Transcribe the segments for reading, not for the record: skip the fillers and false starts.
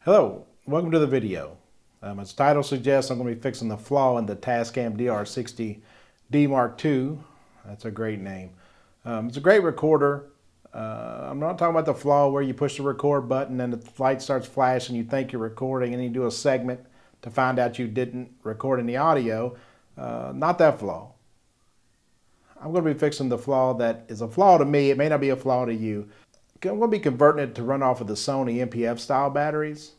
Hello, welcome to the video. As the title suggests, I'm going to be fixing the flaw in the Tascam DR60D Mark II. That's a great name. It's a great recorder. I'm not talking about the flaw where you push the record button and the light starts flashing, you think you're recording, and you do a segment to find out you didn't record any audio. Not that flaw. I'm going to be fixing the flaw that is a flaw to me. It may not be a flaw to you. I'm going to be converting it to run off of the Sony NPF style batteries.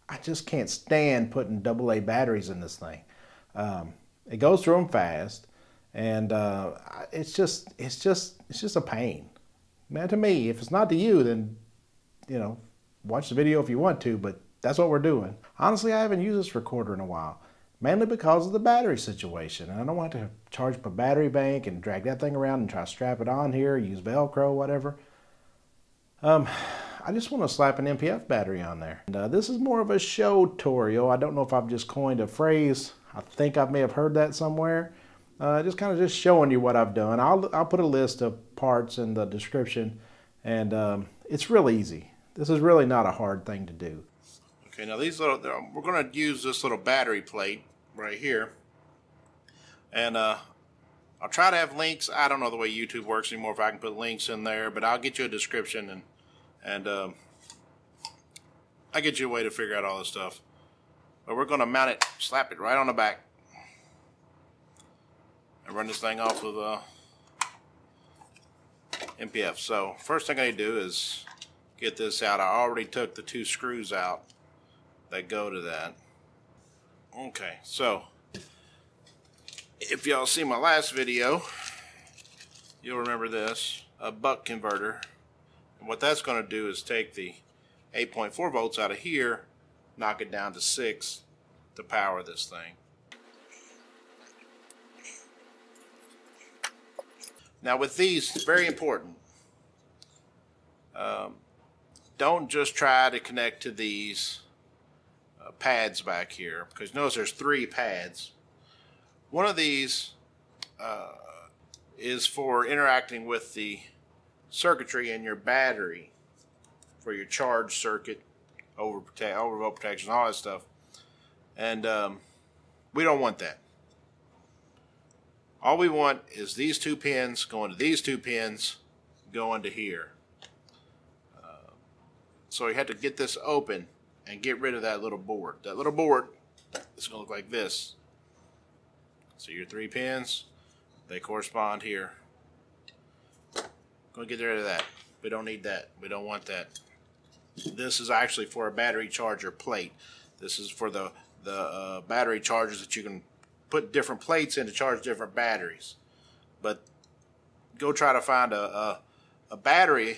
I just can't stand putting AA batteries in this thing. It goes through them fast, and it's just a pain. Man, to me, if it's not to you, then watch the video if you want to. But that's what we're doing. Honestly, I haven't used this recorder in a while, mainly because of the battery situation. And I don't want to charge up a battery bank and drag that thing around and try to strap it on here, use Velcro, whatever. I just want to slap an NPF battery on there. And, this is more of a show tutorial. I don't know if I've just coined a phrase. I think I may have heard that somewhere. Just kind of just showing you what I've done. I'll put a list of parts in the description, and it's really easy. This is really not a hard thing to do. Okay, now we're going to use this little battery plate right here, and I'll try to have links. I don't know the way YouTube works anymore, if I can put links in there, but I'll get you a description and I'll get you a way to figure out all this stuff. But we're going to mount it, slap it right on the back, and run this thing off with NPF. So first thing I need to do is get this out. I already took the two screws out that go to that. Okay, so if y'all see my last video, you'll remember this, a buck converter. And what that's going to do is take the 8.4 volts out of here, knock it down to 6 to power this thing. Now with these, it's very important. Don't just try to connect to these pads back here, because notice there's 3 pads. One of these is for interacting with the circuitry in your battery for your charge circuit, overvolt protection, all that stuff. And we don't want that. All we want is these 2 pins going to these 2 pins going to here. So you have to get this open and get rid of that little board. That little board is going to look like this. So your 3 pins, they correspond here. Going to get rid of that. We don't need that. We don't want that. This is actually for a battery charger plate. This is for the battery chargers that you can put different plates in to charge different batteries. But go try to find a battery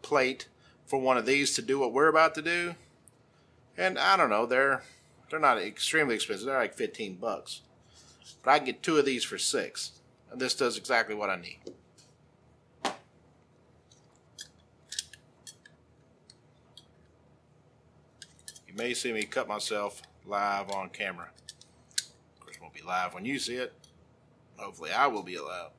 plate for one of these to do what we're about to do. And I don't know, they're not extremely expensive. They're like 15 bucks. But I can get 2 of these for 6. And this does exactly what I need. You may see me cut myself live on camera. Of course, it won't be live when you see it. Hopefully I will be alive.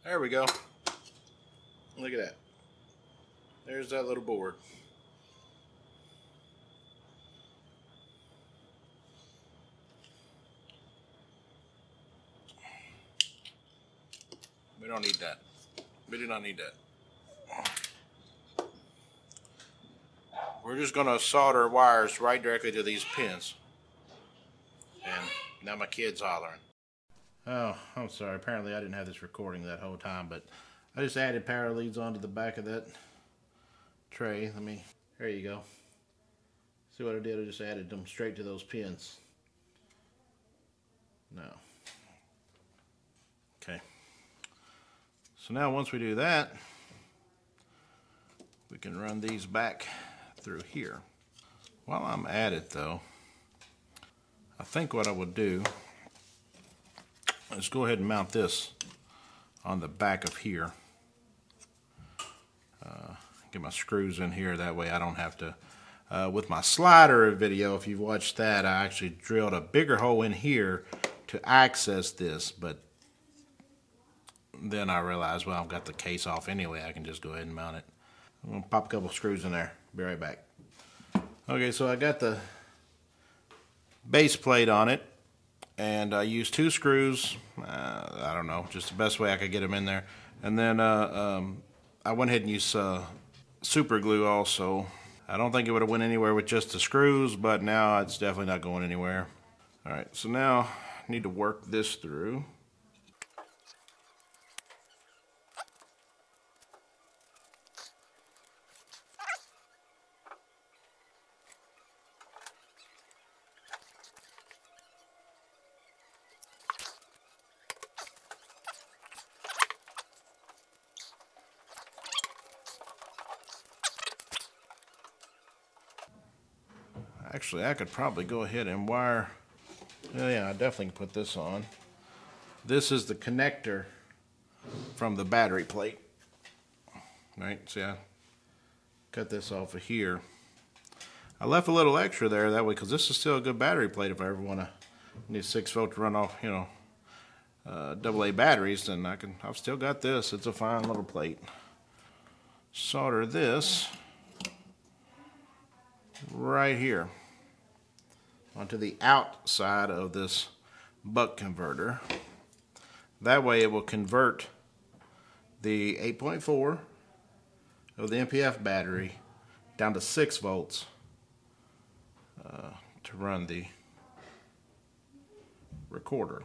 There we go. Look at that. There's that little board. We don't need that. We do not need that. We're just going to solder wires right directly to these pins. And now my kid's hollering. Oh, I'm sorry. Apparently I didn't have this recording that whole time, but I just added power leads onto the back of that tray. There you go. See what I did? I just added them straight to those pins. No. Okay. So now once we do that, we can run these back through here. While I'm at it though, I think what I would do is go ahead and mount this on the back of here. get my screws in here. That way I don't have to, with my slider video, if you've watched that, I actually drilled a bigger hole in here to access this, but then I realized, well, I've got the case off anyway, I can just go ahead and mount it. I'm gonna pop a couple screws in there. Be right back. Okay, so I got the base plate on it, and I used 2 screws. I don't know, just the best way I could get them in there. And then I went ahead and used super glue also. I don't think it would have went anywhere with just the screws, but now it's definitely not going anywhere. All right, so now I need to work this through. Actually, I could probably go ahead and wire. Yeah, I definitely can put this on. This is the connector from the battery plate. Right, see, I cut this off of here. I left a little extra there that way because this is still a good battery plate. If I ever want to need 6 volt to run off, you know, AA batteries, then I've still got this. It's a fine little plate. Solder this right here onto the outside of this buck converter. That way it will convert the 8.4 of the NPF battery down to 6 volts to run the recorder.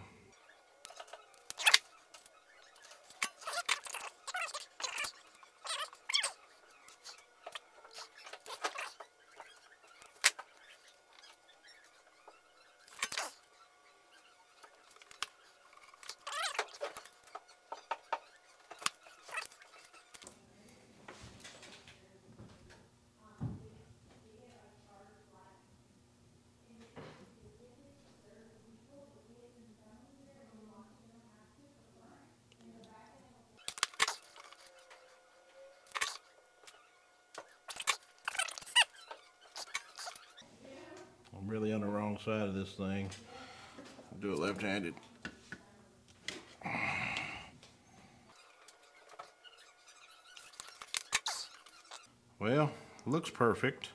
I'm really on the wrong side of this thing. I'll do it left-handed. Well, looks perfect.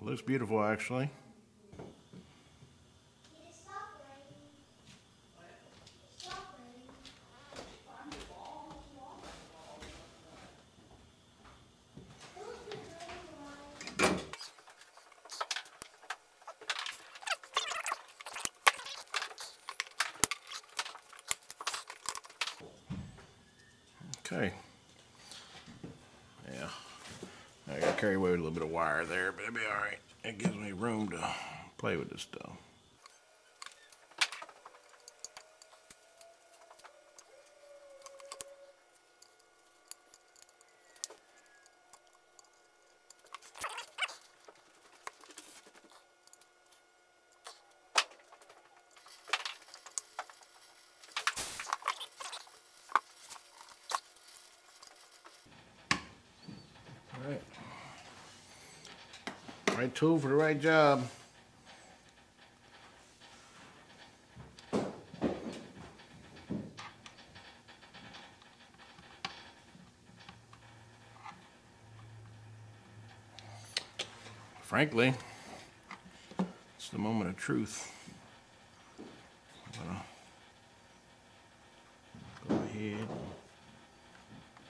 Looks beautiful, actually. Okay. Yeah. I gotta carry away with a little bit of wire there, but it'll be alright. It gives me room to play with this stuff. Alright. Right tool for the right job. Frankly, it's the moment of truth. I'm gonna go ahead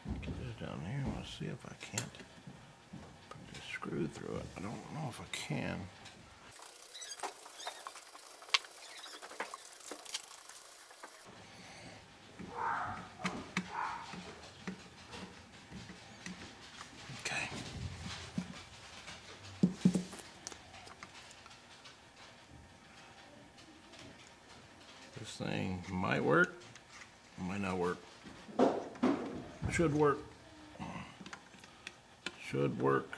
and get this down here. I'm gonna see if I can't put this screw through it. I don't know if I can. Okay. This thing might work, might not work. Should work. Should work.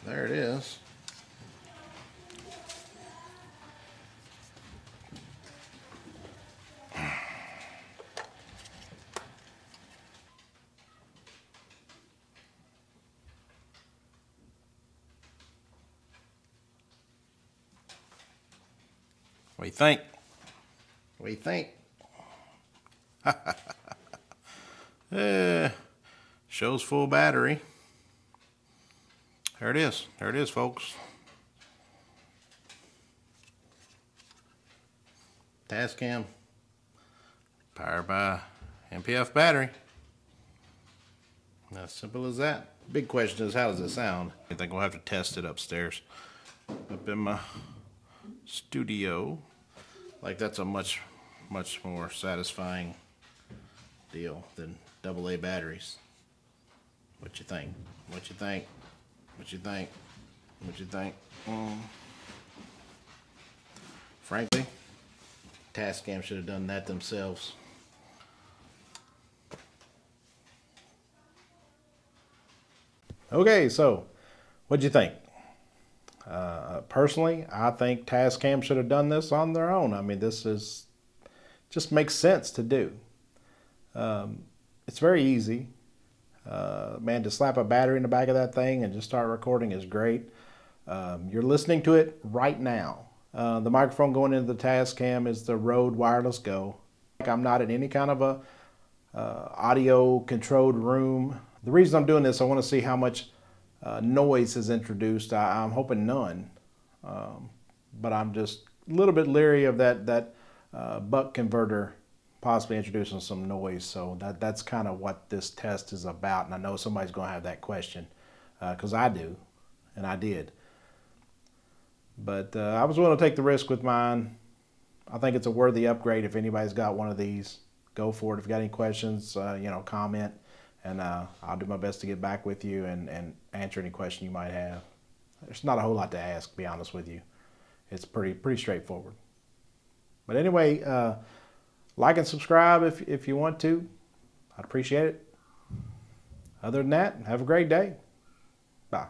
There it is. What do you think? What do you think? Shows full battery. There it is. There it is, folks. Tascam, powered by NPF battery. As simple as that. Big question is, how does it sound? I think we'll have to test it upstairs, up in my studio. Like, that's a much more satisfying deal than AA batteries. What you think? What you think? What you think? What you think? Frankly, Tascam should have done that themselves. Okay, so what'd you think? Personally, I think Tascam should have done this on their own. I mean, this is just makes sense to do. It's very easy. Man, to slap a battery in the back of that thing and just start recording is great. You're listening to it right now. The microphone going into the Tascam is the Rode Wireless Go. I'm not in any kind of a audio controlled room. The reason I'm doing this, I want to see how much noise is introduced. I'm hoping none, but I'm just a little bit leery of that buck converter possibly introducing some noise. So that's kind of what this test is about, and I know somebody's going to have that question because I do, and I did. But I was willing to take the risk with mine. I think it's a worthy upgrade. If anybody's got one of these, go for it. If you got any questions, you know, comment, and I'll do my best to get back with you and answer any question you might have. There's not a whole lot to ask, to be honest with you. It's pretty straightforward. But anyway, like and subscribe if you want to. I'd appreciate it. Other than that, have a great day. Bye.